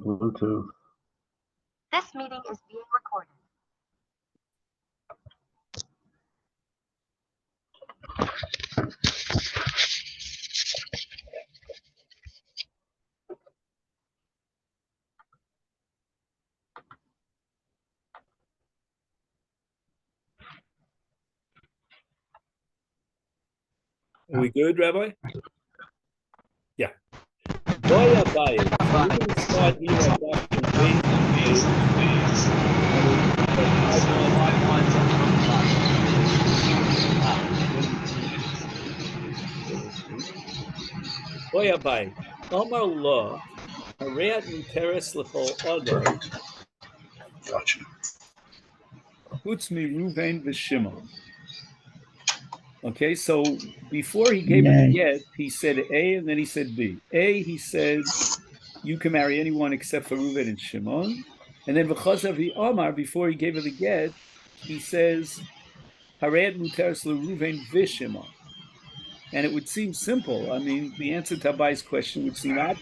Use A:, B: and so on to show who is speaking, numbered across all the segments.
A: Bluetooth.
B: This meeting is being recorded.
C: Are we good, Rabbi? Yeah. Boy, Abai. We're going to start here at Boy, Abai. Omar Lo, Hareat Muteres L'chol Adam.
A: Gotcha.
C: Chutz mi Ruvain v'Shimon. Okay, so before he gave it the get, he said A and then he said B. A, he said, you can marry anyone except for Reuven and Shimon. And then v'chazav Omar, before he gave her the get, he says, Hareat Muteres L'Reuven v'Shimon. And it would seem simple. I mean, the answer to Abai's question would seem obvious.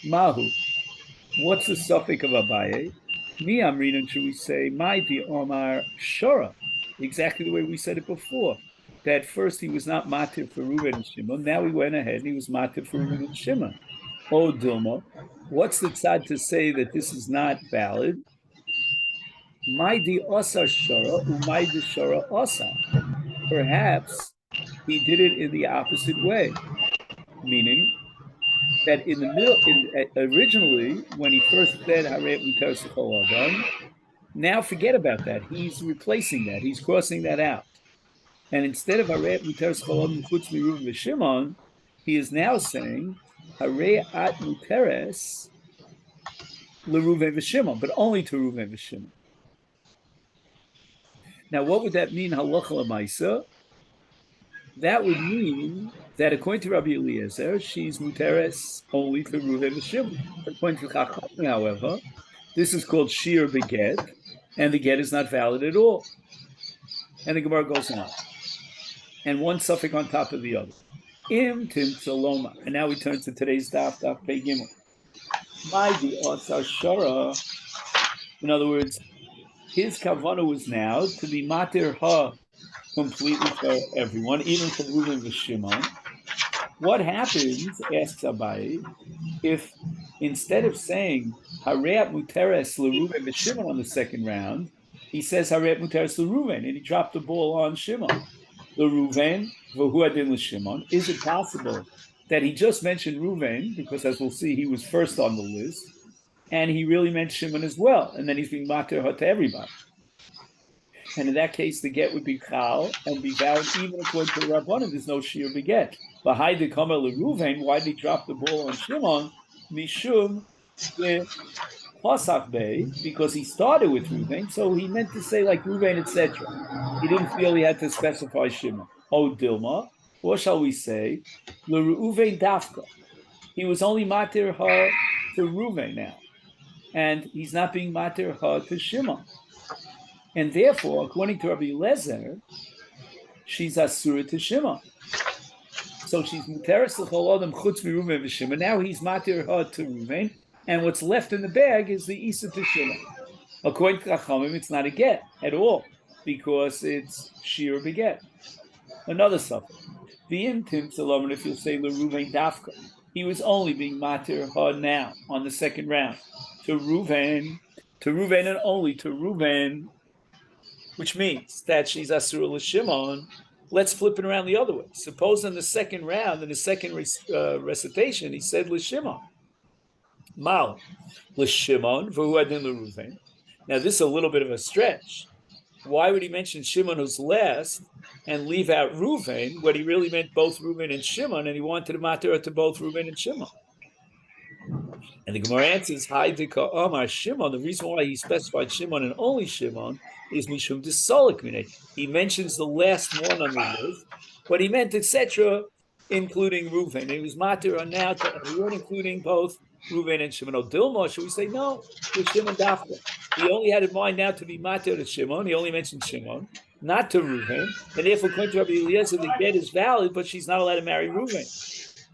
C: Mahu. What's the suffix of Abaye? Me, I'm reading, should we say, Maiti Omar Shora, exactly the way we said it before. That first he was not matir for Reuven and Shimon. Now he went ahead and he was matir for Reuven and Shimon. Oh, Dilma, what's the tzad to say that this is not valid? Maidi Osa Shora, Umaidi Shora Osa. Perhaps he did it in the opposite way, meaning that in the middle, originally, when he first said Haret Muteres L'chol Adam, now forget about that. He's replacing that. He's crossing that out. And instead of Haret Muteres L'chol Adam Chutz mi Reuven v'Shimon, he is now saying Haret Muteres L'Reuven v'Shimon, but only to Reuven v'Shimon. Now, what would that mean, halacha l'maisa? That would mean that according to Rabbi Eliezer, she's muteres only to Reuven v'Shimon. According to Chachamim, however, this is called shir beget, and the get is not valid at all. And the Gemara goes on. And one suffix on top of the other. Im tim tzaloma. And now we turn to today's daf pei gimel. Maidi osar shara. In other words, his kavanah was now to be matir ha completely for everyone, even for Reuven v'Shimon. What happens, asks Abai, if instead of saying Hareat Muteres L'Reuven v'Shimon on the second round, he says Hareat Muteres L'Reuven, and he dropped the ball on Shimon. L'Reuven v'hu adin l'Shimon. Is it possible that he just mentioned Reuven, because as we'll see, he was first on the list, and he really meant Shimon as well, and then he's being matir ha to everybody? And in that case, the get would be chal and be valid even according to the Rabbanan. There's no shir beget. But why did he drop the ball on Shimon? Mishum pasach bei, because he started with Reuven, so he meant to say like Reuven, etc. He didn't feel he had to specify Shimon. Oh, Dilma, what shall we say? L'Reuven dafka. He was only matir ha to Reuven now, and he's not being matir ha to Shimon. And therefore, according to Rabbi Eliezer, she's asura to Shimon. So she's muteres l'chol adam chutz mi Reuven v'Shimon. Now he's matir ha to Reuven, and what's left in the bag is the isa to Shimon. According to Chachamim, it's not a get at all because it's shir beget. Another suffix. V'im tim tzalom, if you'll say l'Reuven dafka, he was only being matir ha now on the second round to Reuven and only to Reuven, which means that she's asura l'Shimon. Let's flip it around the other way. Suppose in the second round, in the second recitation, he said l'Shimon. Mal l'Shimon v'hu adin l'Reuven. Now this is a little bit of a stretch. Why would he mention Shimon who's last and leave out Reuven when he really meant both Reuven and Shimon, and he wanted to matir to both Reuven and Shimon? And the Gemara answers, Haidika Omar Shimon. The reason why he specified Shimon and only Shimon is Mishum Desolik. He mentions the last one on the list, but he meant etc., including Reuven. He was matir on now to everyone, including both Reuven and Shimon. Oh, Dilma, should we say no? With Shimon Dafka. He only had in mind now to be matir to Shimon. He only mentioned Shimon. not to Reuven, and therefore according to Rabbi Eliezer, the get is valid, but she's not allowed to marry Reuven.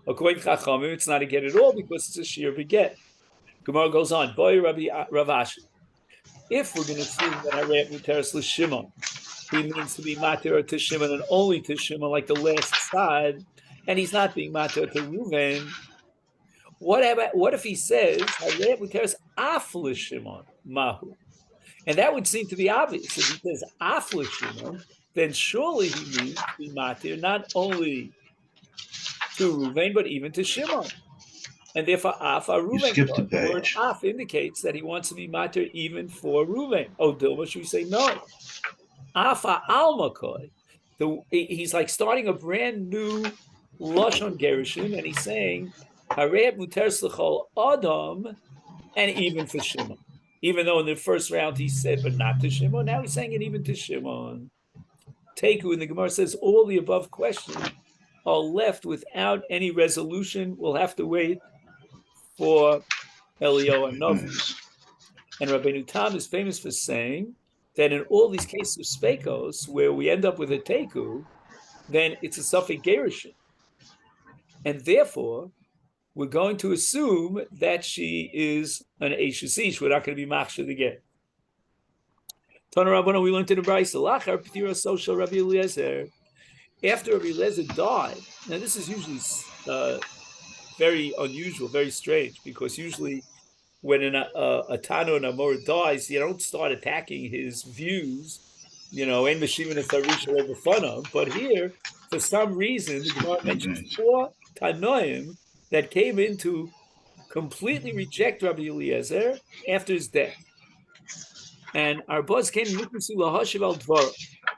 C: According to Chachamim, it's not a get at all because it's a sheer beget. Gemara goes on, boy Rabbi Ravashi. If we're going to assume that Harayat Muteris L'Shimon, he means to be matir to Shimon and only to Shimon, like the last side, and he's not being matir to Reuven. What if he says Harayat Muteris Af L'Shimon Mahu? And that would seem to be obvious. If he says Af L'Shimon, then surely he means to be matir not only to Reuven but even to Shimon. And therefore, Af Reuven.
A: You skipped a page.
C: The word Af indicates that he wants to be matir even for Reuven. Oh, Dilma, should we say no? Af Almakoi. He's like starting a brand new Lashon Gerushin, and he's saying Harayat Muteris L'Chol Adam, and even for Shimon. Even though in the first round he said, but not to Shimon, now he's saying it even to Shimon. Teku, and the Gemara says all the above questions are left without any resolution. We'll have to wait for Eliyahu and Novi. And Rabbeinu Tam is famous for saying that in all these cases of spekos, where we end up with a teku, then it's a suffix gerushin. And therefore, we're going to assume that she is an Eishes. We're not going to be machshir the get. Tana Rabbana, we learned in the Brayso, Lachar P'tira Social Rabbi Eliezer. After Rabbi Eliezer died, now this is usually very unusual, very strange, because usually when a Tano and Amor dies, you don't start attacking his views, in Meshivin and Tharisha over Fana. But here, for some reason, the Gemara mentions 4 Tanoim that came in to completely reject Rabbi Eliezer after his death. And our boss came to Lahashiv al Dvar.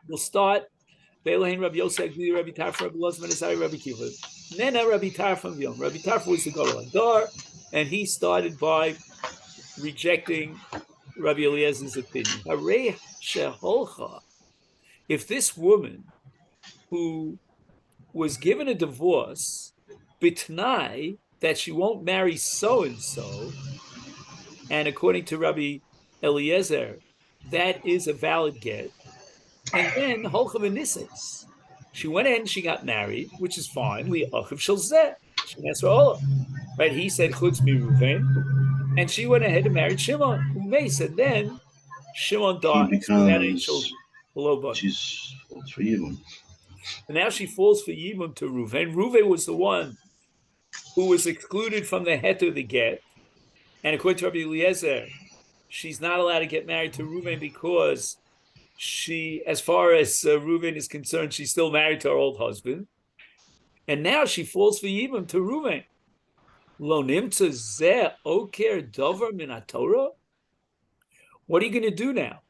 C: We'll start Beilahin Rabbi Yosef, Rabbi Tarfa, Rabbi Lozman, Asari, Rabbi Kiva. Nena Rabbi Tarfa Yom. Rabbi Tarfa was the Gadol Hadar, and he started by rejecting Rabbi Eliezer's opinion. Harei sheholcha. If this woman who was given a divorce, bitnai, that she won't marry so-and-so, and according to Rabbi Eliezer, that is a valid get. And then holcha v'nises. She went in, she got married, which is fine. We achiv shalzeh. She asked for Ola. Right? He said chutz mi Reuven, and she went ahead and married Shimon. Umeis, and then Shimon died without any children.
A: She's for Yibum.
C: And now she falls for Yibum to Reuven. Reuven was the one who was excluded from the heter the get, and according to Rabbi Eliezer, she's not allowed to get married to Reuven because she, as far as Reuven is concerned, she's still married to her old husband. And now she falls for Yibum to Reuven. Lo nimtza zeh oker dover min haTorah? What are you going to do now?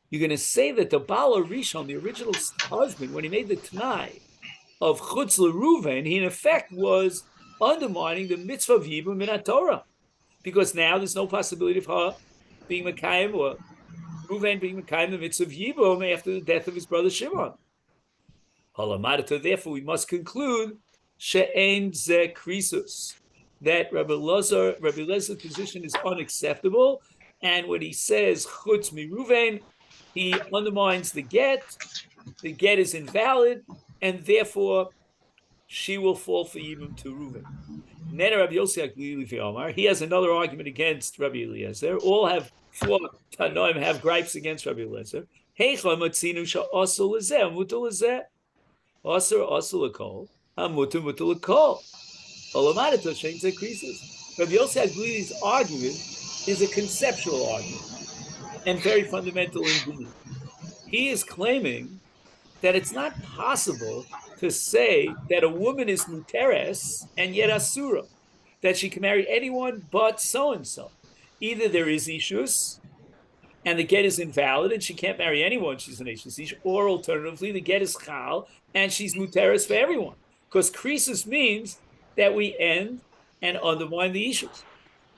C: You're going to say that the Baal Rishon, the original husband, when he made the Tanai of Chutz LeReuven, he in effect was undermining the mitzvah of Yibum min haTorah. Because now there's no possibility of her being Mekayim or Reuven being Mekayim the mitzvah of Yibum after the death of his brother Shimon. Therefore, we must conclude she'ein zeh krisus, that Rabbi Elazar's position is unacceptable, and when he says chutz mi Reuven, he undermines the get. The get is invalid, and therefore she will fall for Yibum to Reuven. Then Rabbi Yosef he has another argument against Rabbi Eliezer. All have 4 Tanoim have gripes against Rabbi Eliezer. Heicham matzinu sha'asur lezeh, mutar lezeh. Asur l'kol, hamutar mutar l'kol. Olamadata shein zeh krisus. Rabbi Yosef Aglili's argument is a conceptual argument and very fundamental indeed. He is claiming that it's not possible to say that a woman is muteres and yet asura, that she can marry anyone but so-and-so. Either there is ishus, and the get is invalid, and she can't marry anyone, she's an ish, or alternatively, the get is chal, and she's muteres for everyone. Because krisus means that we end and undermine the ishus.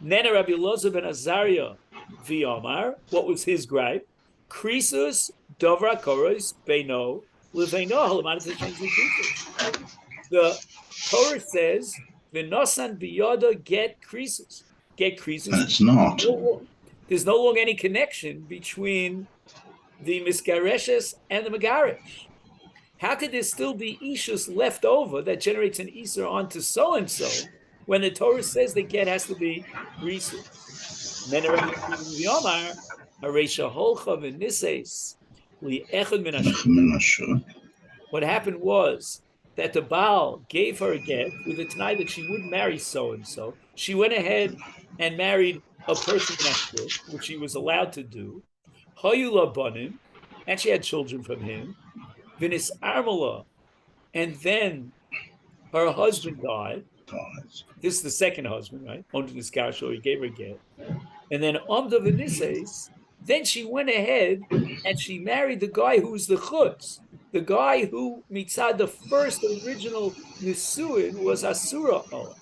C: Nena Rabbi Elazar ben Azariah v'Omar, what was his gripe? Krisus dovra koros beino leveino halamanat krisus. The Torah says v'nosan biyada get krisus. Get krisus.
A: It's not.
C: There's no longer any connection between the Miskareshes and the Megarish. How could there still be Ishus left over that generates an Isser onto so-and-so when the Torah says the get has to be Risus? And then Rabbi Yomar, Haresha Holcha v'Nises li Echad min Hashem. What happened was that the Baal gave her a get with a t'nai that she would marry so-and-so. She went ahead and married a person next to it, which she was allowed to do. Hayula banim, and she had children from him. Vinis Armala, and then her husband died. This is the second husband, right? Under this Gashor, he gave her a get. And then Amda Vinises, then she went ahead and she married the guy who was the chutz, the guy who mitzad the first original Nisuin was Asura Olav.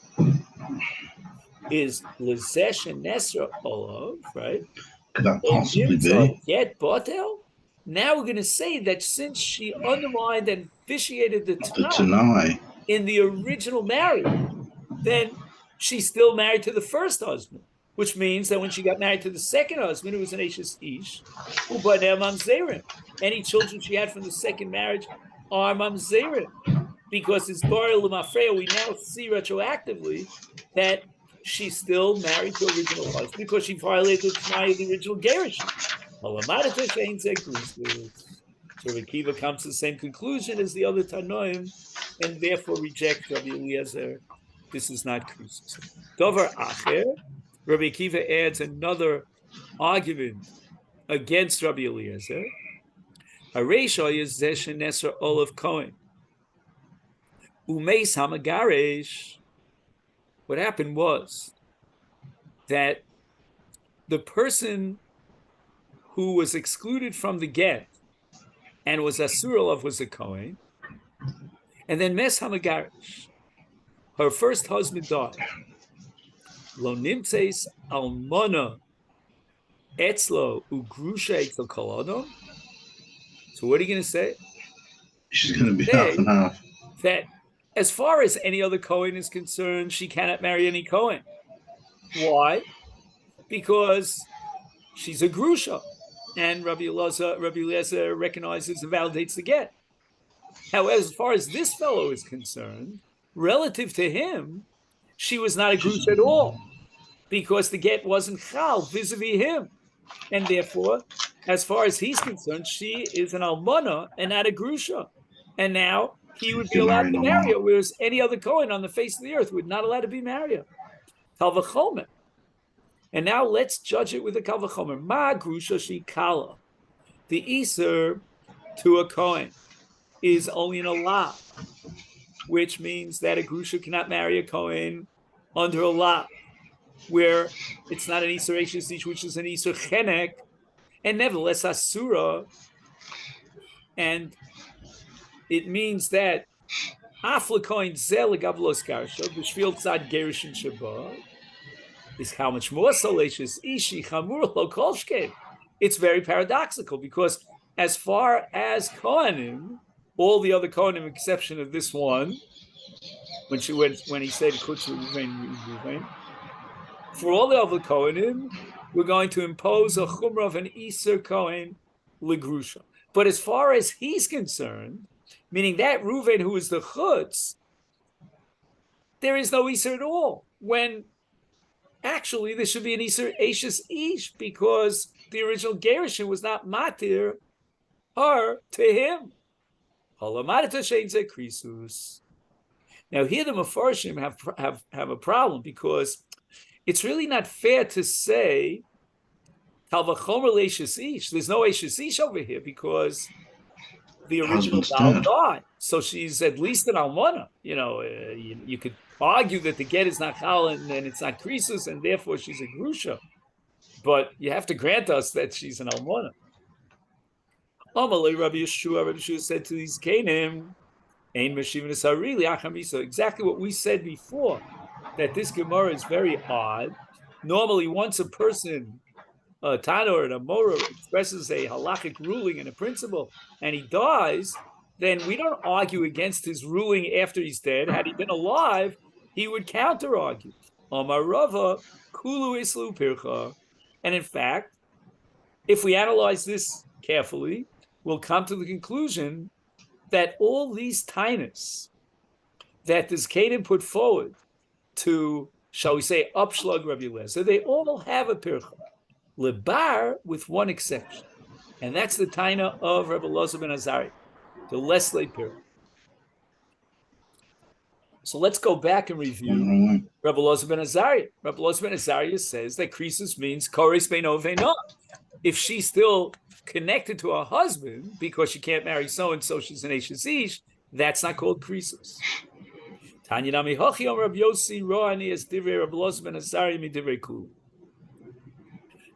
C: Is Lezesh and Nesra Olav, right?
A: Could that possibly be?
C: Get Botel? Now we're going to say that since she undermined and vitiated the Tanai in the original marriage, then she's still married to the first husband, which means that when she got married to the second husband, who was an Ashes Ish, any children she had from the second marriage are Mamzerim, because it's Dora Lemafreya. We now see retroactively that she's still married to the original husband because she violated the Tanai of the original Gerishon. So Rekiva comes to the same conclusion as the other Tanoim, and therefore rejects Rabbi Eliezer. This is not Krisus. Dover Acher, Rabbi Akiva adds another argument against Rabbi Eliezer. Haresha is Zeshen Nesra Olav Cohen. Umeis Hamagaresh. What happened was that the person who was excluded from the get and was Asur Olav was a Kohen, and then Mes Hamagarish, her first husband died. Lo nimtzeis almona etzlo ugrusha etzel kolodom. So what are you going to say?
A: She's going to be half and half.
C: That as far as any other Kohen is concerned, she cannot marry any Kohen. Why? Because she's a grusha. And Rabbi Eliezer recognizes and validates the get. However, as far as this fellow is concerned, relative to him, she was not a grusha at all, because the get wasn't chal vis-a-vis him. And therefore, as far as he's concerned, she is an almana and not a grusha. And now he would be allowed to marry her, whereas any other Kohen on the face of the earth would not allowed to be married. Kal v'chomer. And now let's judge it with a kal v'chomer. Ma grusha she kala. The iser to a Kohen is only an Allah, which means that a grusha cannot marry a Kohen under Allah, where it's not an iser eishes, which is an iser chenek, and nevertheless asura, and it means that afla Kohen zel gavlos garsha b'shvil tzad gerishin sheba is how much more salacious ishi chamur lo kolshkein. It's very paradoxical, because as far as Kohanim, all the other Kohanim, exception of this one, when he said Kutsu Ruvain, for all the other Kohanim, we're going to impose a chumrah of an Iser Kohen legrusha. But as far as he's concerned, meaning that Ruvain who is the chutz, there is no Iser at all. When actually there should be an Iser Ashes Ish, because the original Gerishon was not matir her to him. Now here the Mefarshim have a problem, because it's really not fair to say Kal v'chomer le'Ashes Ish. There's no Ashes Ish over here, because the original Baal died. So she's at least an almana. You could argue that the get is not chal and it's not krisus, and therefore she's a grusha. But you have to grant us that she's an almana. Amalei Rabbi Yeshua said to these Kenim, Ein Meshivin Esarili Achamisa. Exactly what we said before, that this Gemara is very odd. Normally, once a person, a Tana or an Amora, expresses a halachic ruling and a principle, and he dies, then we don't argue against his ruling after he's dead. Had he been alive, he would counter-argue. Amarava Kulu Islu Pircha. And in fact, if we analyze this carefully, we'll come to the conclusion that all these tainas that this Gittin put forward to, shall we say, upschlag Rabbi Eliezer, they all have a pircha. Lebar, with one exception. And that's the taina of Rabbi Eliezer ben Azariah, the Leslie pircha. So let's go back and review Rabbi Eliezer ben Azariah. Rabbi Eliezer ben Azariah says that krisus means koris beino veino. If she's still connected to her husband because she can't marry so-and-so, she's an Eishes Ish, that's not called krisus. Tanya nami hochi om Rabbi Yossi ro'ani es divrei Rabbi Eliezer ben Azariah midivrei kulu.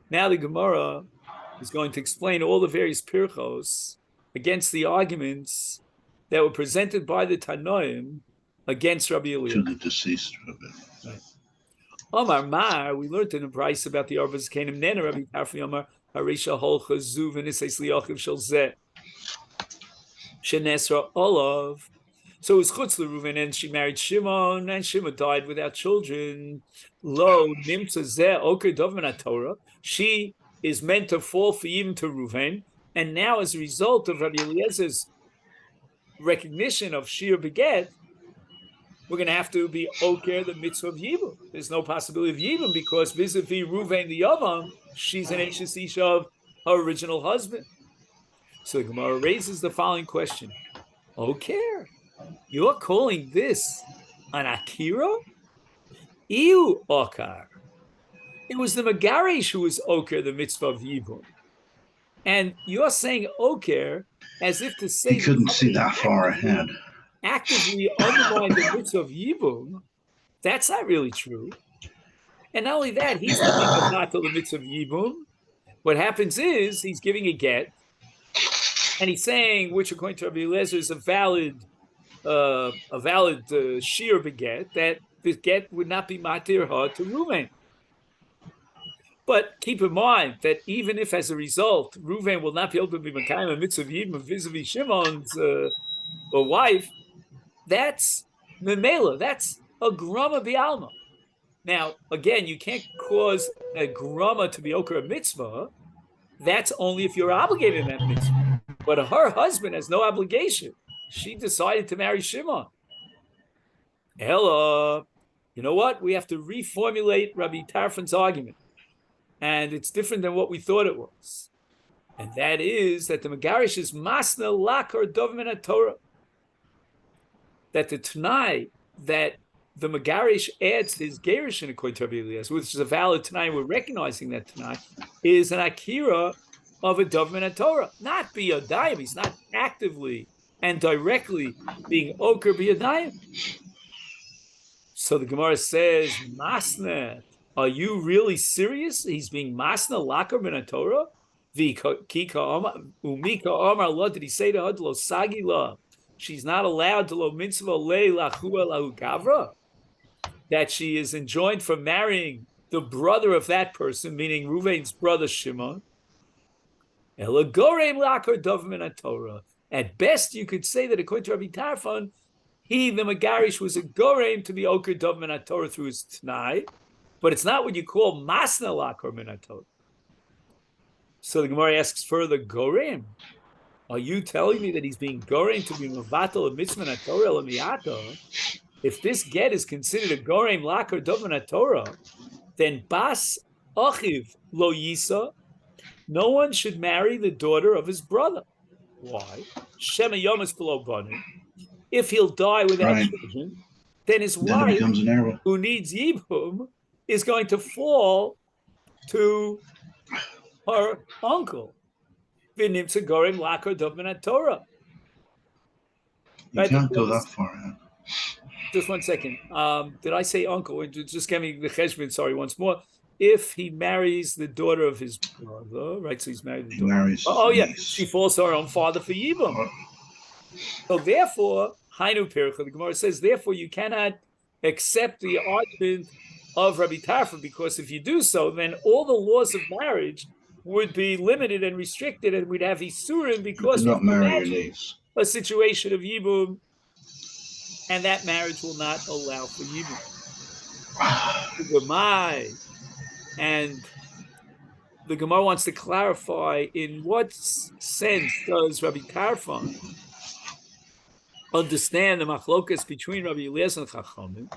C: Now the Gemara is going to explain all the various pirchos against the arguments that were presented by the Tanoim against Rabbi Eliezer.
A: To the deceased Rabbi.
C: Right. Omar Mar, we learned in the price about the Arbas Kanim Nena, Rabbi Tarfi Omar, Harisha Hol Chazu V'Niseis Liachiv Shel Zeh Shenesra Olav. So it was Chutz L'Ruven, and she married Shimon, and Shimon died without children. Lo Nimtza Zeh Oker Dovman Torah. She is meant to fall for even to Ruven, and now as a result of Rabbi Eliezer's recognition of Shir Beget, we're going to have to be Oker the mitzvah of Yibum. There's no possibility of Yibum because vis-a-vis Ruven the Yavam, she's an Eishes Ish of her original husband. So the Gemara raises the following question. Oker, you're calling this an Akira? Iu Okar. It was the Megarish who was Oker the mitzvah of Yibum. And you're saying Oker as if to say...
A: He couldn't see that far ahead.
C: Actively undermine the mitzvah of Yibum, that's not really true. And not only that, he's not the mitzvah of Yibum. What happens is he's giving a get, and he's saying, which according to Rabbi Eliezer is a valid shear beget, that this get would not be matir ha to Ruven. But keep in mind that even if, as a result, Ruven will not be able to be makayim a mitzvah of Yibum vis-a-vis Shimon's wife, that's memela. That's a grama bialma. Now, again, you can't cause a grama to be okra mitzvah. That's only if you're obligated in that mitzvah. But her husband has no obligation. She decided to marry Shimon. Ella, you know what? We have to reformulate Rabbi Tarfon's argument. And it's different than what we thought it was. And that is that the Megarish is masna lakar dovmin Torah. That the Tanai that the Megarish adds to his Gerishin according to Rabbi Eliezer, which is a valid Tanai, we're recognizing that Tanai, is an Akira of a Dovman Torah, not Biyadayim. He's not actively and directly being Oker Biyadayim. So the Gemara says, Masna, are you really serious? He's being Masna Lakar Min Torah? Umika Omar Lo, did he say to her, Lo Sagi Lo? She's not allowed to lo mitzvah le lachua lahu gavra, that she is enjoined from marrying the brother of that person, meaning Ruvain's brother Shimon. Ela gorem lakar dovmin Torah. At best, you could say that according to Rabbi Tarfon, he, the Megarish, was a gorem to be oker dovmin Torah through his t'nai, but it's not what you call masna lakar min Torah. So the Gemara asks further, gorem. Are you telling me that he's being gorem to be mevatel a mitzvah Torah l'miyato? If this get is considered a gorem lakar dovman Torah, then bas achiv lo yisa, no one should marry the daughter of his brother. Why? Shema yomas below banim. If he'll die without children, then his wife, who needs yibum, is going to fall to her uncle. V'nimtza gorem lakar dovman Torah.
A: You can't go that far ahead.
C: Just 1 second. Did I say uncle? Just give me the cheshbon, sorry, once more. If he marries the daughter of his brother, right? So he's married the daughter. Yeah. She falls to her own father for Yibum. So therefore, Hainu Pircha, the Gemara says, therefore you cannot accept the argument of Rabbi Tarfon, because if you do so, then all the laws of marriage would be limited and restricted, and we'd have Isurim because
A: not marry
C: a situation of Yibum, and that marriage will not allow for Yibum. And the Gemara wants to clarify in what sense does Rabbi Tarfon understand the machlokas between Rabbi Eliezer and Chachamim.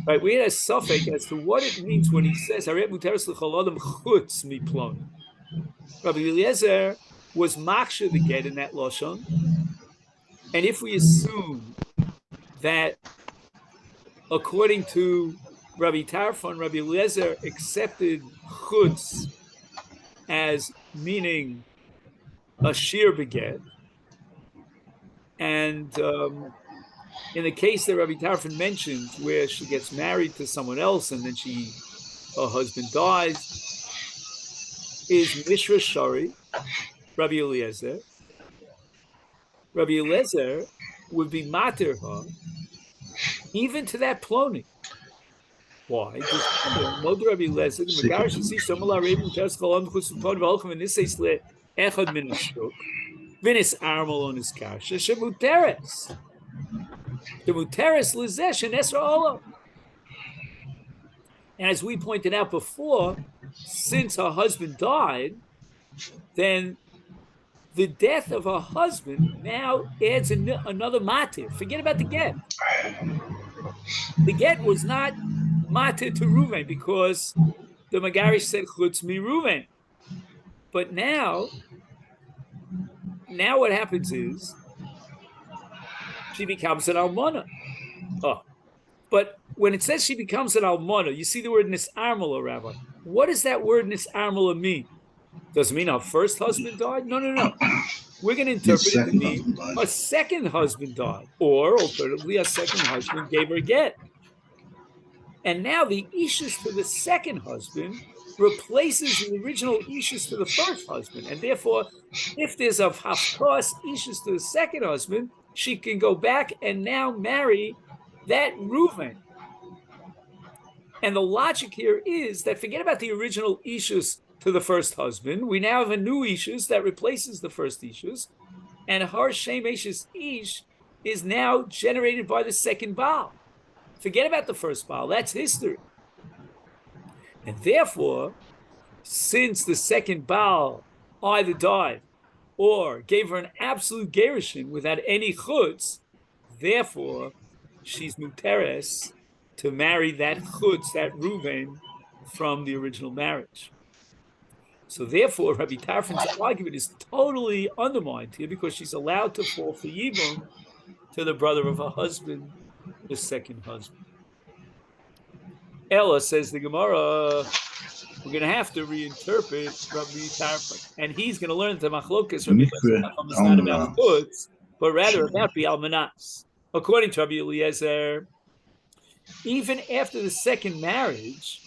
C: Right, we had a suffix as to what it means when he says Rabbi Eliezer was maksha the get in that lashon, and if we assume that according to Rabbi Tarfon, Rabbi Eliezer accepted chutz as meaning a sheer beget, and in the case that Rabbi Tarfon mentions, where she gets married to someone else and then her husband dies, is Mishra Shari, Rabbi Eliezer. Rabbi Eliezer would be matir her, even to that ploni. Why? Mod Rabbi Eliezer, the Megarish is so malarim utas kolam chus upon v'alchem v'nisei sle echad min hashuk v'nis armel on his kasha shemuteres. The muteres lizesh and esra olam. And as we pointed out before, since her husband died, then the death of her husband now adds another matir. Forget about the get. The get was not matir to Reuven because the Megarish said chutz mi Reuven. But now what happens is she becomes an almana. Oh, but when it says she becomes an almana, you see the word nisarmala, Rabbi. What does that word nisarmala mean? Does it mean her first husband died? No. We're going to interpret it to mean a second husband died, or alternatively, a second husband gave her a get. And now the ishus to the second husband replaces the original ishus to the first husband. And therefore, if there's a hafkas ishus to the second husband, she can go back and now marry that Reuven. And the logic here is that forget about the original ishus to the first husband. We now have a new ishus that replaces the first ishus. And her shem ishus ish is now generated by the second Baal. Forget about the first Baal. That's history. And therefore, since the second Baal either died or gave her an absolute gerushin without any chutz, therefore, she's muteres to marry that chutz, that Reuven, from the original marriage. So therefore, Rabbi Tarfon's argument is totally undermined here because she's allowed to fall for yibum to the brother of her husband, the second husband. Ella says the Gemara, we're going to have to reinterpret Rabbi Tarfon, and he's going to learn the machlokas Rabbi Tarfon is not about chutz, but rather about bi'almanas. According to Rabbi Eliezer, even after the second marriage,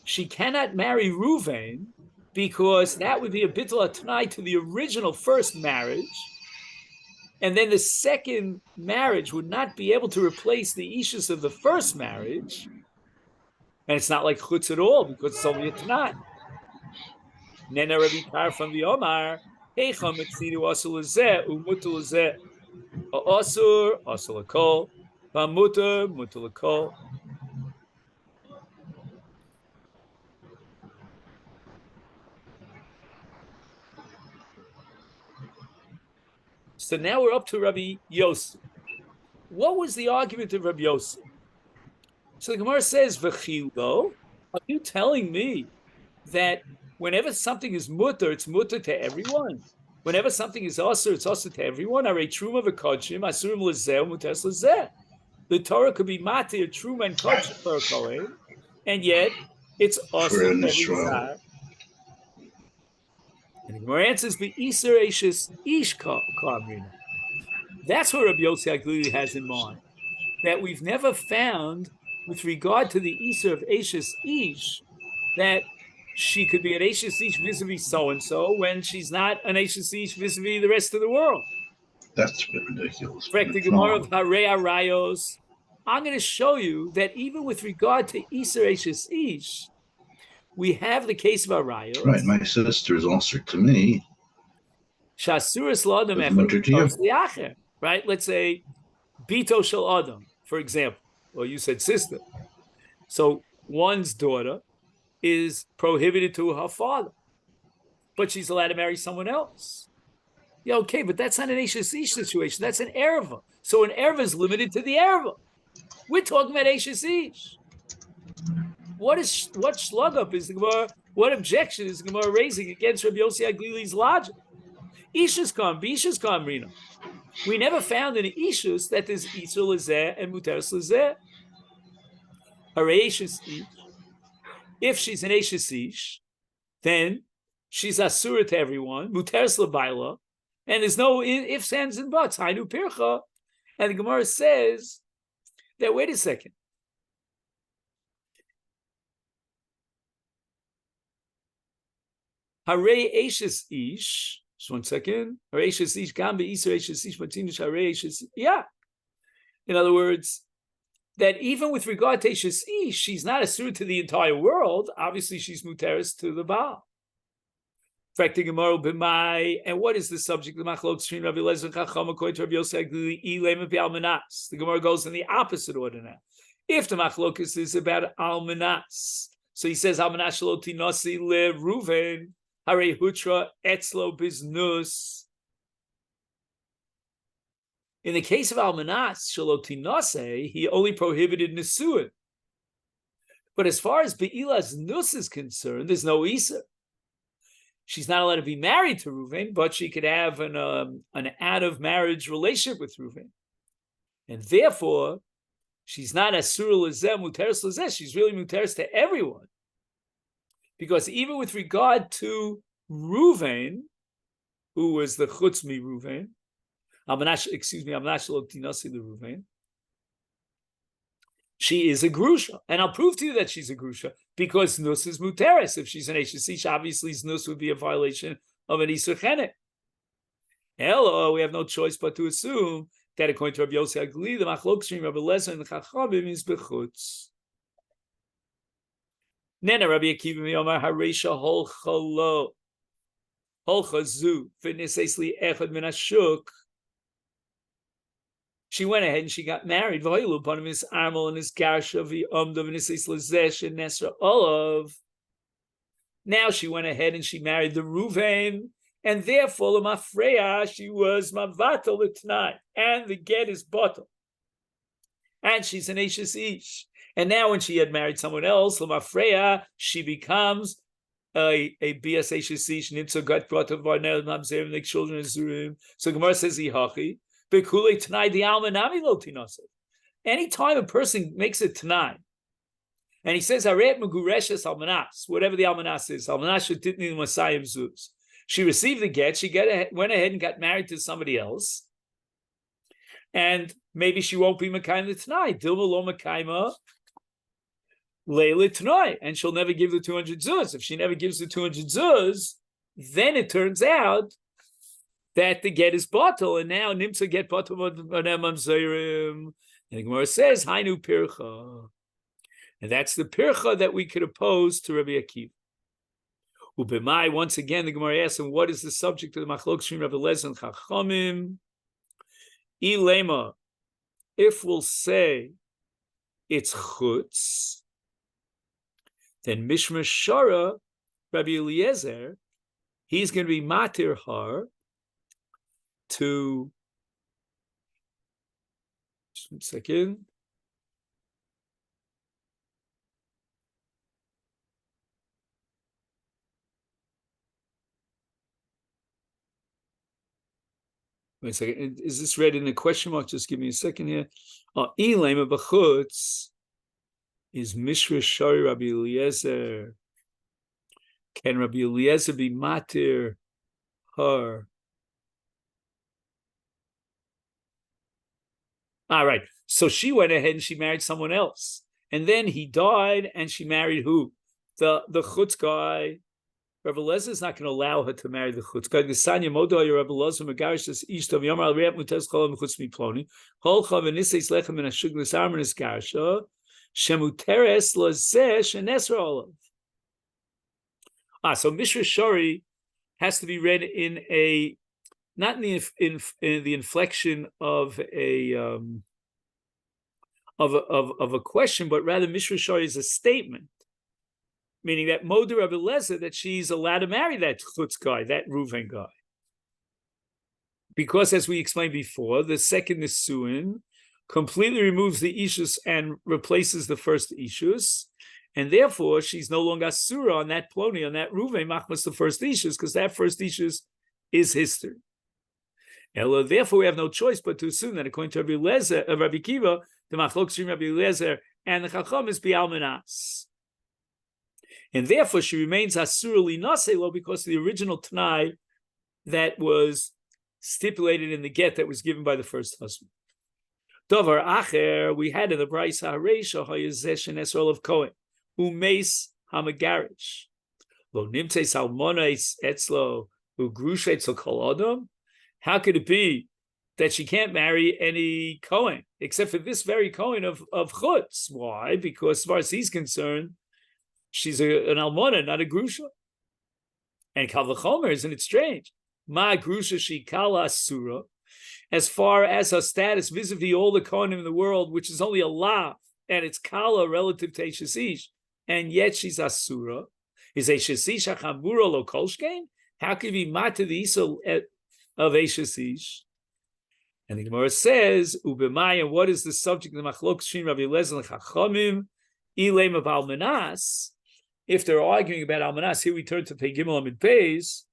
C: she cannot marry Reuven because that would be a bittul atnai to the original first marriage. And then the second marriage would not be able to replace the ishus of the first marriage. And it's not like chutz at all because it's only a tanai. Nena Rabbi Tarfon the Omar, Heicham etzidu asur lezeh umutu lezeh. Asur lakol, mutar lakol. So now we're up to Rabbi Yosef. What was the argument of Rabbi Yosef? So the Gemara says, V'chilo, are you telling me that whenever something is mutter, it's mutter to everyone? Whenever something is asur, it's asur to everyone? Arei truma v'kodshim, asurim lezeh, muteres lezeh. The Torah could be matir, truma, and kodshim for a kohen, and yet it's asur to every zar. And the Gemara answers, "Be'iser eishes ish kamrina." That's what Rabbi Yossi Aglili has in mind. That we've never found, with regard to the iser of eishes ish, that she could be an eishes ish vis-a-vis so-and-so when she's not an eishes ish vis-a-vis the rest of the world.
A: That's a bit ridiculous.
C: The Gemara of Harei Arayos. I'm going to show you that even with regard to iser eishes ish, we have the case of Arayos.
A: Right, my sister is also to me.
C: Shasuras l'adam echad, right? Let's say Bito shel Adam, for example. Well, you said sister. So one's daughter is prohibited to her father, but she's allowed to marry someone else. Yeah, okay, but that's not an Eishes Ish situation. That's an Erva. So an Erva is limited to the Erva. We're talking about Eishes Ish. What slug up is the Gemara? What objection is the Gemara raising against Rabbi Yossi Aglili's logic? Ishus kam, Bishus kam, Rina. We never found in Ishus that there's Isur Lezeh and Muteres Lezeh. Hare Eishes Ish. If she's an Eishes Ish, then she's Asura to everyone, Muteres Lebaila, and there's no ifs, ands, and buts. Hainu Pircha. And the Gemara says that, wait a second. Hare Eishes Ish. Just 1 second. Hare Eishes Ish. Gambe Isur Eishes Ish. Matinish Hare Eishes. Yeah. In other words, that even with regard to Eishes Ish, she's not assured to the entire world. Obviously, she's muteris to the Baal. And what is the subject of the Machlok between Rabbi Eliezer and Chacham according to Rabbi Yossi Aglili? The Gemara goes in the opposite order now. If the Machlokus is about Almanas, so he says Almanas shelo tinasi le Ruven hare hutra etzlo biznus. In the case of Almanas shelo tinase, he only prohibited Nesuin. But as far as Be'ilas Nus is concerned, there's no Isa. She's not allowed to be married to Reuven, but she could have an out-of-marriage relationship with Reuven. And therefore, she's not Asura Lezeh, Muteres Lezeh. She's really Muteres to everyone. Because even with regard to Reuven, who was the Chutzmi Reuven, I'm not Tinasi the Reuven, she is a grusha. And I'll prove to you that she's a grusha because nus is muteris. If she's an Eishes Ish, obviously nus would be a violation of an Isur Chenek. Hello, we have no choice but to assume that according to Rabbi Yossi Aglili, the machlok between Rabbi Eliezer and the Chachamim is bechutz. Nena Rabbi Akiva miyomar hareisha hol chalo hol chazu v'niseis li echad min hashuk. She went ahead and she got married. V'hoilu upon his armel and his garsha v'yomdav v'niseis lezesh and nesra olav. Now she went ahead and she married the Reuven, and therefore the Mafreya, she was mavatal l'tnai, and the get is bottle. And she's an Eishes Ish. And now when she had married someone else, the Mafreya, she becomes a bias Eishes Ish, nimtzo gat bottle v'arnel mamzer and the children of Zurim. So Gemara says hihachi. Anytime a person makes a Tanai, and he says, whatever the almanas is, she received the get, she went ahead and got married to somebody else, and maybe she won't be Mekayim the Tanai, Dilma lo Mekayima Leila Tanai, and she'll never give the 200 zuz. If she never gives the 200 zuz, then it turns out that the get is bottle, and now nimtza get bottle mamzerim. And the Gemara says hainu pircha, and that's the pircha that we could oppose to Rabbi Akiva. Ubemai, once again, the Gemara asks him, what is the subject of the machlok between Rabbi Eliezer and Chachamim? Ilema, if we'll say it's chutz, then mishmar shara Rabbi Eliezer, he's going to be matir har to, just 1 second. Wait a second. Is this read in a question mark? Just give me a second here. Ilema b'chutz is Mishra Shari Rabbi Eliezer. Can Rabbi Eliezer be matir her? All right. So she went ahead and she married someone else. And then he died and she married who? The chutz guy. Rabbi Eliezer is not going to allow her to marry the chutz guy. Gesanya modo Rabbi Eliezer megarish this ishtav yomar al re'at mutes cholam chutz miploni. Hol chav v'niseis lechem min hashug l'sar min esgarsha shemuteres lazeh shenesra olav. So Mishra Shari has to be read in a, not in the inflection of a of a question, but rather Mishra Shari is a statement, meaning that Moder Rabbi Eliezer, that she's allowed to marry that Chutz guy, that Reuven guy. Because, as we explained before, the second Nisuin completely removes the Ishus and replaces the first Ishus, and therefore she's no longer Asura on that Ploni, on that Reuven, Machmas the first Ishus, because that first Ishus is history. Ella, therefore, we have no choice but to assume that according to Rabbi Kiva, the Machlok Shrim Rabbi Eliezer and the Chacham is Bial Menas. And therefore, she remains Asura Linaselo because of the original Tanai that was stipulated in the get that was given by the first husband. Dovar Acher, we had in the Brais HaReisha Hayazesh and Esrol of Kohen, Umeis Hamagarish, Lo Nimtes Almones Etzlo, Ugrushe Etzel Kol Adam. How could it be that she can't marry any Kohen, except for this very Kohen of Chutz? Why? Because as far as he's concerned, she's an Almona, not a Grusha. And Kal V'chomer, isn't it strange? Ma Grusha Shikala Asura, as far as her status vis-a-vis all the Kohanim in the world, which is only a lav, and it's Kala relative to Eishesish, and yet she's Asura. Is Eishesish Achamura Lo Kolshkein? How could you be mata the Isa of Eishesish? And the Gemara says, Ubemaya, what is the subject of the Machlok Shrim Rabbi Eliezer and Chachamim? Ilem of Almanas. If they're arguing about Almanas, here we turn to Pei Gimel Amid Beis.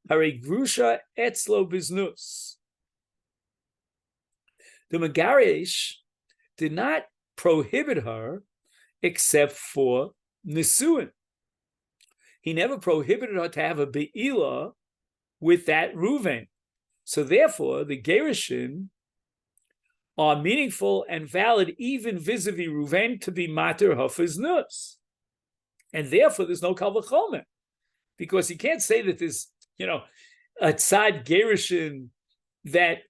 C: Hare Grusha Etzlo Biznus. The Megarish did not prohibit her except for Nisuin. He never prohibited her to have a Be'ila with that Reuven. So therefore, the Gerushin are meaningful and valid even vis-a-vis Reuven to be Mater Hafez Nus. And therefore, there's no Kal V'chomer. Because you can't say that there's, a Tzad Gerushin that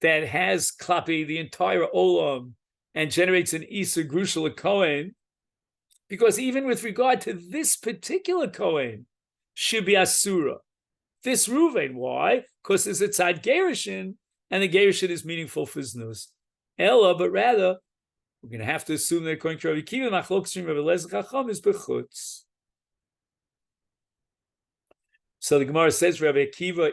C: has klapi the entire olam and generates an Isa Grushal Kohen, because even with regard to this particular Kohen, should be Asura. This Reuven, why? Because there's a Tzad Gerushin, and the Gerushin is meaningful for Znus. Ella, but rather, we're going to have to assume that according to Rabbi Kiva, Machlok Shrim Rabbi Eliezer Chacham is Bechutz. So the Gemara says, Rabbi Akiva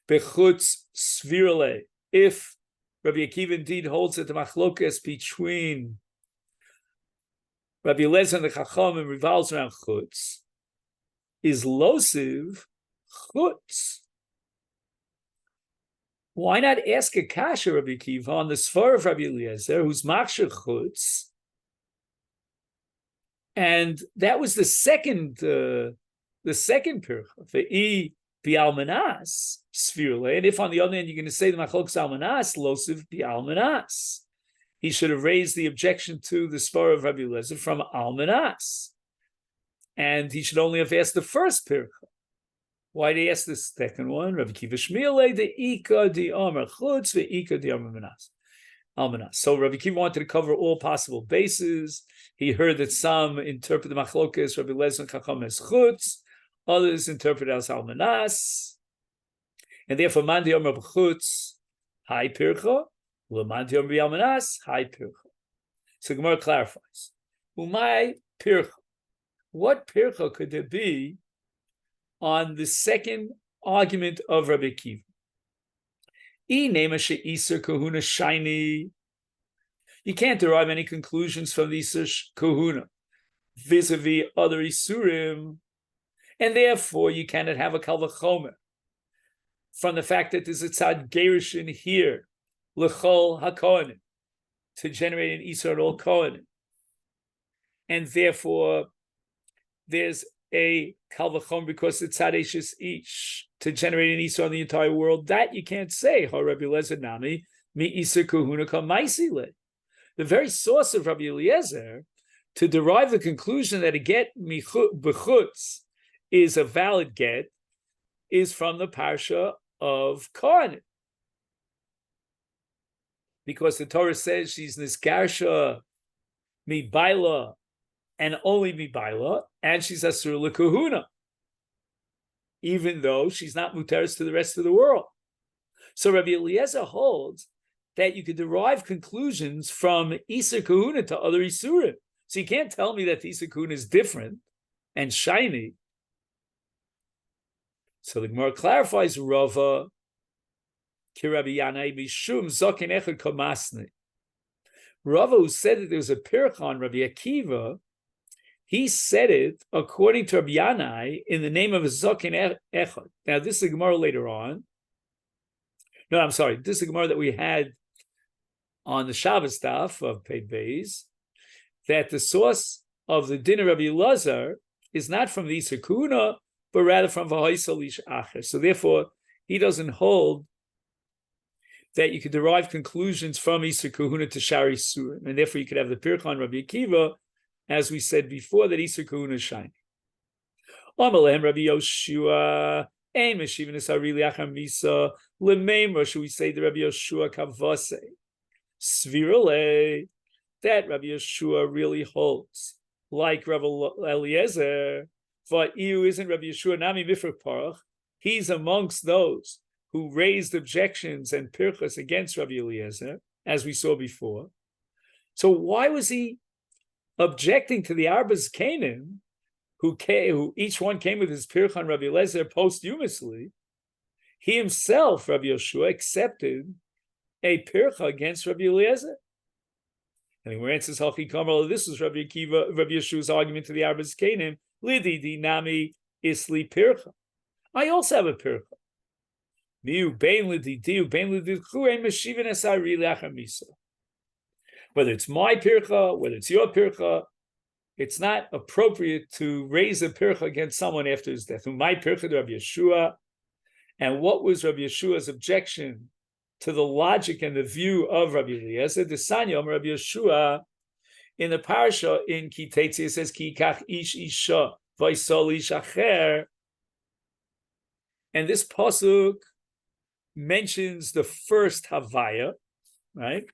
C: Bechutz Svirale. If Rabbi Akiva indeed holds that the machlokas between Rabbi Eliezer and the Chachamim revolves around Chutz, is Losiv Chutz. Why not ask a kasha, Rabbi Akiva, on the Svar of Rabbi Eliezer, who's Machshir Chutz? And that was the second pircha, the Bialmanas Svirle. And if on the other hand you're going to say the Machlok Almanas, Losiv Bialmanas, he should have raised the objection to the Svar of Rabbi Eliezer from Almanas. And he should only have asked the first pircha. Why did he ask the second one? Rabbi Kiva Shmiele, the Ika di Amar Chutz, the Ika di Amar Almanas. So Rabbi Kiva wanted to cover all possible bases. He heard that some interpret the Machlokas, Rabbi Eliezer and Chacham as Chutz, others interpret it as Almanas. And therefore, Mandi Amar Chutz, Hai Pircha, Mandi Amar Almanas, Hai Pircha. So Gemara clarifies. Umay Pircha. What Pircha could there be on the second argument of Rabbi Kiva? You can't derive any conclusions from the Isur Kahuna vis-a-vis other Isurim, and therefore you cannot have a Kal V'chomer from the fact that there's a Tzad Gerushin here, L'chol HaKohanim, to generate an Isur on all Kohanim. And therefore there's a Kal V'chomer because it's Tzad Eishes Ish, to generate an Isur on the entire world. That you can't say, Ha Rabbi Eliezer Nami, Mi Isur Kahuna Ka Maisile. The very source of Rabbi Eliezer to derive the conclusion that a get bechutz is a valid get is from the parsha of Kohanim, because the Torah says she's nisgarsha mi baila and only mi baila, and she's asur lekahuna, even though she's not muteris to the rest of the world. So Rabbi Eliezer holds that you could derive conclusions from Isur Kahuna to other Isurim. So you can't tell me that the Isur Kahuna is different and shiny. So the Gemara clarifies Rava, Kirabi Yanai Bishum Zokin Echad Komasni. Rava, who said that there was a pircha on Rabbi Akiva, he said it according to Rabbi Yanai in the name of a Zokin Echad. Now, this is a Gemara later on. No, I'm sorry. This is a Gemara that we had on the Shabbos stuff of Pei Beis, that the source of the din of Rabbi Elazar is not from the Isur Kahuna, but rather from V'hoisal Ish Acher. So therefore, he doesn't hold that you could derive conclusions from Isur Kahuna to Shari Surim, and therefore you could have the pircha on Rabbi Akiva, as we said before, that Isur Kahuna is shiny. Amalem Rabbi Yoshua, Ein Meshivin Esari Liachar Misa, Lemeimra, should we say the Rabbi Yoshua Kavase, Svirale, that Rabbi Yeshua really holds, like Rabbi Eliezer, Va'iu isn't Rabbi Yeshua Nami Mifrach Parach, he's amongst those who raised objections and pirchas against Rabbi Eliezer, as we saw before. So why was he objecting to the Arbas Canaan, who each one came with his pircha on Rabbi Eliezer posthumously? He himself, Rabbi Yeshua, accepted a pircha against Rabbi Eliezer. And he answers, Hachi Kamal, this was Rabbi Yeshua's argument to the Arbas Canaan, Lidi dinami isli pircha. I also have a pircha. Whether it's my pircha, whether it's your pircha, it's not appropriate to raise a pircha against someone after his death. My pircha to Rabbi Yeshua. And what was Rabbi Yeshua's objection to the logic and the view of Rabbi Eliezer? The Sanyom Rabbi Yeshua in the parasha in Ki Teitzi, it says Ki kach ish isha v'isol ish acher, and this pasuk mentions the first Havaya, right?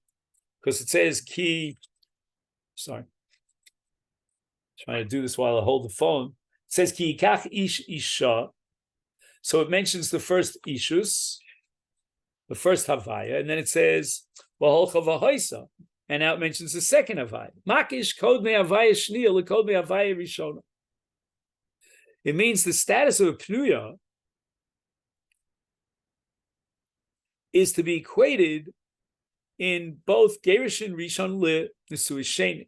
C: Because it says Ki. Sorry, trying to do this while I hold the phone. It says Ki kach ish isha, so it mentions the first ishus, the first Havaya, and then it says V'holcha v'hoisa, and now it mentions the second Havaya. Makish kod me Havaya shniya lekod me Havaya rishona. It means the status of a pnuya is to be equated in both Gerushin Rishon Le Nisui Sheni.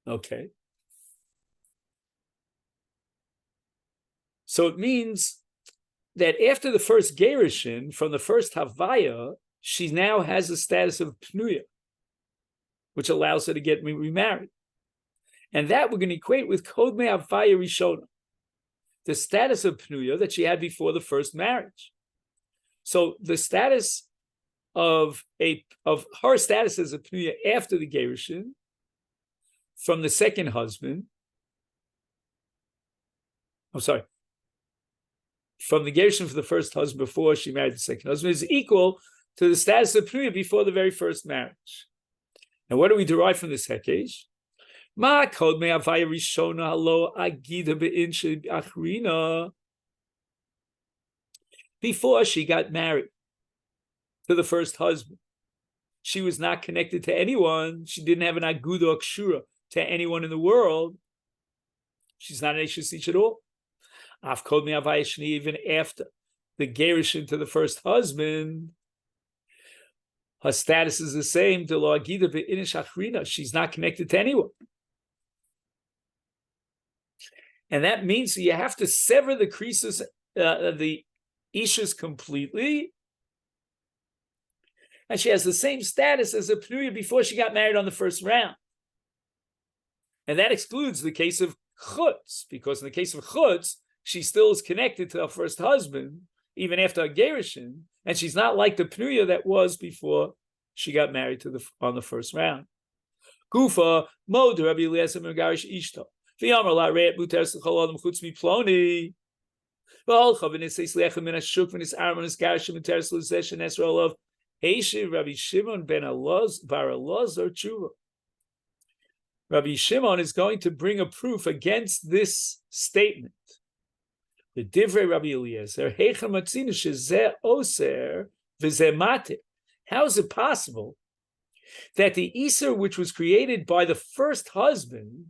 C: Okay. So it means that after the first Gerushin, from the first Havaya, she now has the status of Pnuya, which allows her to get remarried. And that we're going to equate with Kod Me Havaya Rishona, the status of Pnuya that she had before the first marriage. So the status of her status as a Pnuya after the Gerushin, from the second husband, from the Gerushin for the first husband before she married the second husband, is equal to the status of Pnuya before the very first marriage. And what do we derive from this Hekesh? Ma kod me Havaya Rishona halo agida be'inshi achrina. Before she got married to the first husband, she was not connected to anyone. She didn't have an aguda kshura to anyone in the world. She's not an Eishes Ish at all. Af kod me Havaya Shni, even after the gerushin to the first husband, her status is the same. To lo agida be'inish achrina. She's not connected to anyone. And that means you have to sever the creases, the Ishus completely, and she has the same status as a Pnuya before she got married on the first round. And that excludes the case of Chutz, because in the case of Chutz, she still is connected to her first husband, even after a Gerushin, and she's not like the Pnuya that was before she got married on the first round. Gufa, Mod Rabbi Eliezer Megarish Ishto. V'yamar la reit muter s'chol adam chutz miploni. Rabbi Shimon ben Bar Elazar tshuva. Rabbi Shimon is going to bring a proof against this statement. The divrei Rabbi Eliezer, heicha matzina shezeh oser v'zeh matir. How is it possible that the Isser, which was created by the first husband,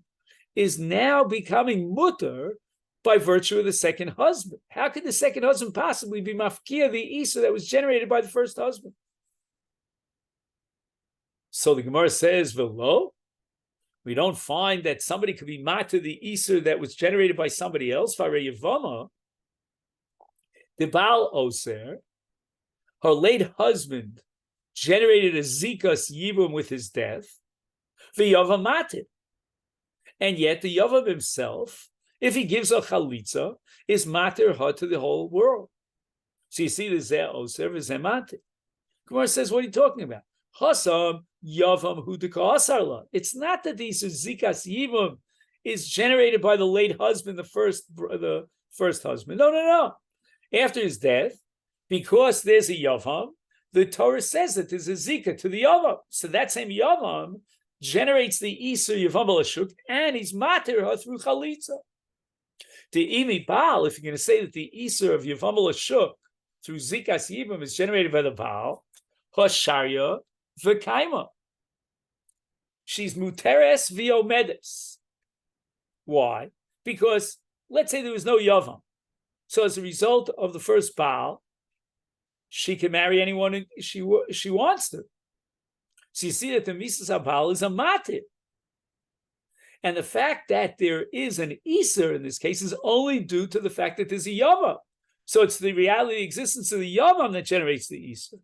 C: is now becoming mutter by virtue of the second husband? How could the second husband possibly be mafkia the Isser that was generated by the first husband? So the Gemara says, Velo, we don't find that somebody could be matter the Isser that was generated by somebody else. Fare Yavama, the Baal Oser, her late husband generated a zikas yibum with his death, the Yavam matir. And yet the Yavam himself, if he gives a chalitza, is matir her to the whole world. So you see the Zeh Oser, Zeh matir. Gemara says, what are you talking about? Hasam Yavam Hudika Asarla. It's not that these zikas yibum is generated by the late husband, the first husband. No. After his death, because there's a Yavam, the Torah says that there's a Zika to the Yavam. So that same Yavam generates the Isur Yavam Alashuk, and he's matir her through Chalitza. The Imi Baal, if you're going to say that the Isur of Yavam Alashuk through Zikas Yibam is generated by the Baal, Hosharya V'kaima. She's Muteres V'omedes. Why? Because let's say there was no Yavam. So as a result of the first Baal, she can marry anyone she wants to. So you see that the Misas HaBaal is a matir. And the fact that there is an Isser in this case is only due to the fact that there's a Yavam. So it's the reality, the existence of the Yavam that generates the Isser.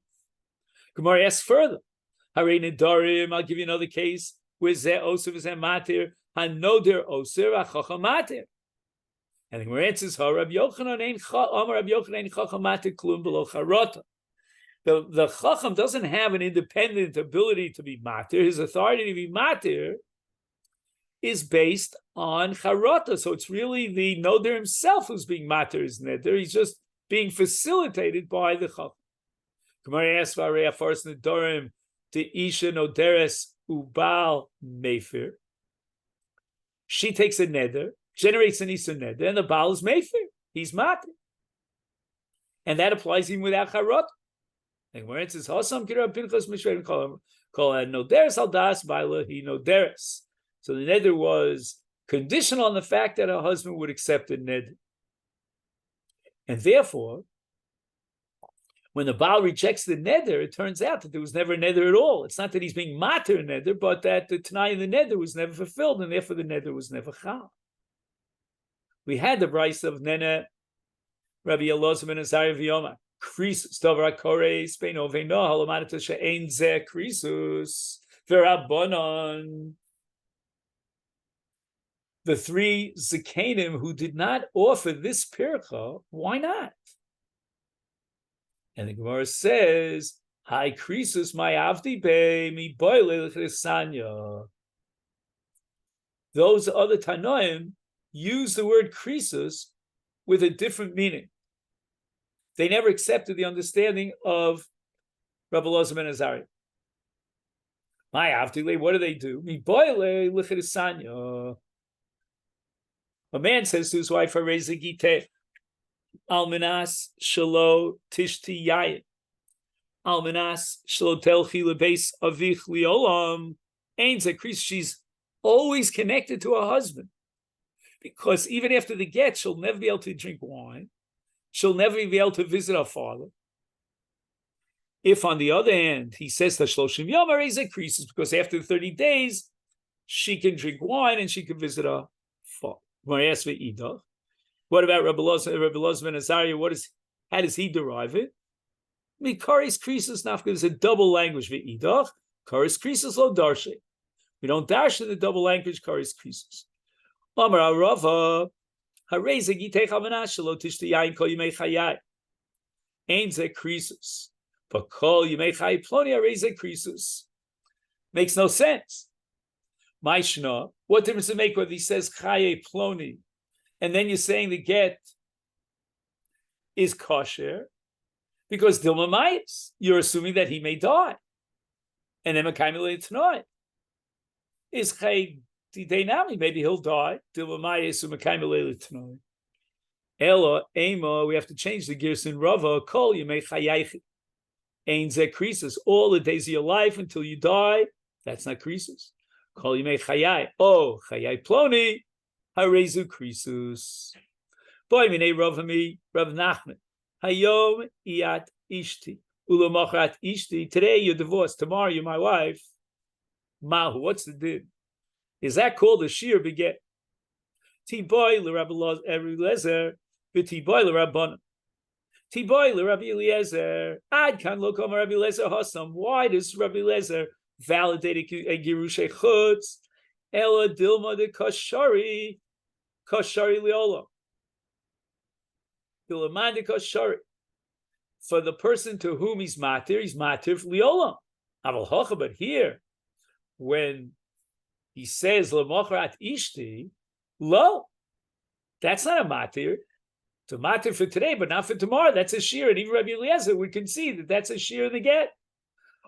C: Gemara asks further. Harei Nedarim, I'll give you another case where Zeh Oser v'Zeh matir, Hanoder Oser v'Chacham matir. And the Gemara answers, Rabbi Yochanan ein Chacham matir klum below charota. The Chacham doesn't have an independent ability to be matir. His authority to be matir is based on charota. So it's really the Noder himself who's being matir his neder. He's just being facilitated by the Chacham. Gemara asks, Varei Afaras Nedarim to Isha Noderes Ubal Mefer. She takes a neder, generates an Isha neder, and the Baal is Mefer. He's matir. And that applies even without charota. And where it says, Hasam Kira Pinchas Mishra call Noderes Aldas Baila, he Noderes. So the neder was conditional on the fact that her husband would accept a neder. And therefore, when the Baal rejects the neder, it turns out that there was never a neder at all. It's not that he's being matir neder, but that the Tanai in the neder was never fulfilled, and therefore the neder was never chal. We had the Bryce of Nene, Rabbi Elazar ben Azariah v'Yoma. Krisus davar kores beino veino halamanata she'ein zeh krisus v'rabbanon. The three Zikanim who did not offer this pircha, why not? And the Gemara says, "Hi krisus my avdi be mi boile l'chesanya." Those other Tanoim use the word krisus with a different meaning. They never accepted the understanding of Rabbi Elazar ben Azariah. My avdile, what do? Mi boile l'chesanya. A man says to his wife, "Harei Gittin, alminas shelo tishti yayin, alminas shelo telchi lebeis avich liolam." Ain't a Christ. She's always connected to her husband, because even after the get, she'll never be able to drink wine. She'll never be able to visit her father. If, on the other hand, he says that Shloshim Yom Harei Zeh Krisus, because after the 30 days, she can drink wine and she can visit her father. What about Rabbi Elazar ben Azariah? How does he derive it? Karis Krisus nafka. There's a double language. Ve'idach Karis Krisus lo darshe. We don't dash in the double language. Karis Krisus. Amar Arava Harei Zeh Gitei Chavanash Shelo Tishti Yayin Kol Yimei Chayai. Ein Zeh Krisus, but Kol Yimei Chayai Ploni Harei Zeh Krisus. Makes no sense. Maishna, what difference does it make whether he says Chaye Ploni and then you're saying the get is kosher? Because Dilma Mayis, you're assuming that he may die. And then Makaimele tonight is Chaye Deinami, maybe he'll die. Dilma Mayis Makaimele tonight. Ella, Ema, we have to change the Gerson Rava, Kol Yemei Chayachi. Ein ze krisus. All the days of your life until you die, that's not krisus. Kol yimei chayai. Oh, chayai ploni, harezu krisus. Boy, minei Rav Nachman. Hayom iat ishti. Ulamachrat ishti. Today you're divorced. Tomorrow you're my wife. Mahu. What's the din? Is that called a shir beget? Tiboy l'Rabbi Eliezer. V'tiboy l'Rabbana. Tiboy l'Rabbi Eliezer. Ad kan lo kama Rabbi Eliezer hasam. Why does Rabbi Eliezer validate a girushay chutz? Ela dilma de kashari liolam. Dilaman de kashari. For the person to whom he's matir liolam. Aval hocha, but here, when he says lemachrat ishti, lo, that's not a matir. It's a matir for today, but not for tomorrow. That's a shir, and even Rabbi Eliezer would concede that that's a shir in the get.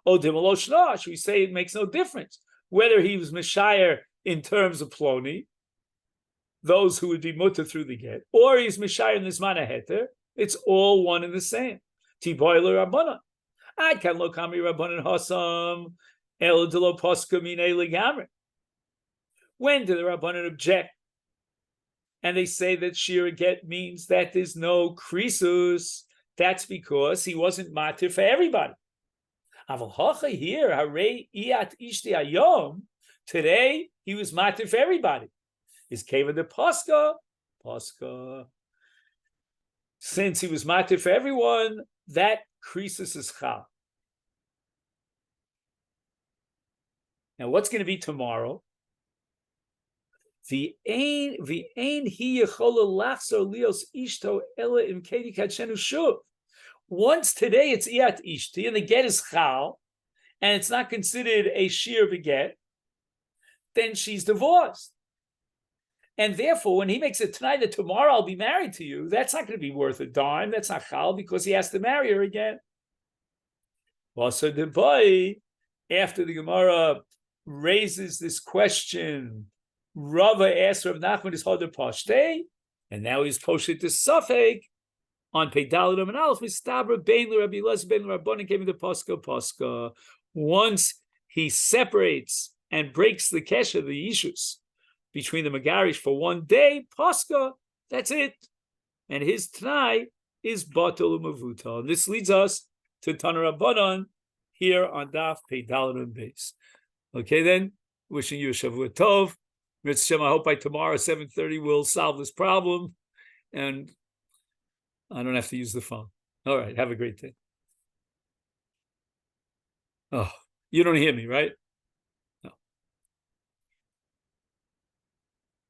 C: Oh, dimalo shnosh, we say it makes no difference whether he was meshayir in terms of ploni, those who would be mutter through the get, or he's meshayir in the zman heter. It's all one and the same. Tiboy l'Rabbana. I can lo kami Rabbanan hasam el delo poska mine legamre. When do the Rabbanan object? And they say that shir get means that there's no krisus. That's because he wasn't matir for everybody. Aval hacha here, harei iat ishti ayom. Today he was matir for everybody. Is keva de poska? Since he was matir for everyone, that krisus is chal. Now, what's going to be tomorrow? The ain hi yechola lachzor lios ishto ela im kedi kachenu shuv. Once today it's iat ishti and the get is chal, and it's not considered a shir beget, then she's divorced. And therefore, when he makes it tonight that tomorrow I'll be married to you, that's not going to be worth a dime. That's not chal because he has to marry her again. Also, the boy, after the Gemara raises this question, Rava asks Rav Nachman is Hoder Pashte, and now he's posted to Safek on Peidalim and Aleph. Mistabra Bein Rabbi Eliezer Bein Rabbanan came into Pascha. Once he separates and breaks the kesher, the issues between the Megarish for one day, Pascha, that's it. And his Tanai is Batul Mavuta. This leads us to Tana Rabbanan here on Daf Peidalim and Beis. Okay, then, wishing you a Shavua Tov. Mitzvah, I hope by tomorrow, 7:30, we'll solve this problem, and I don't have to use the phone. All right, have a great day. Oh, you don't hear me, right?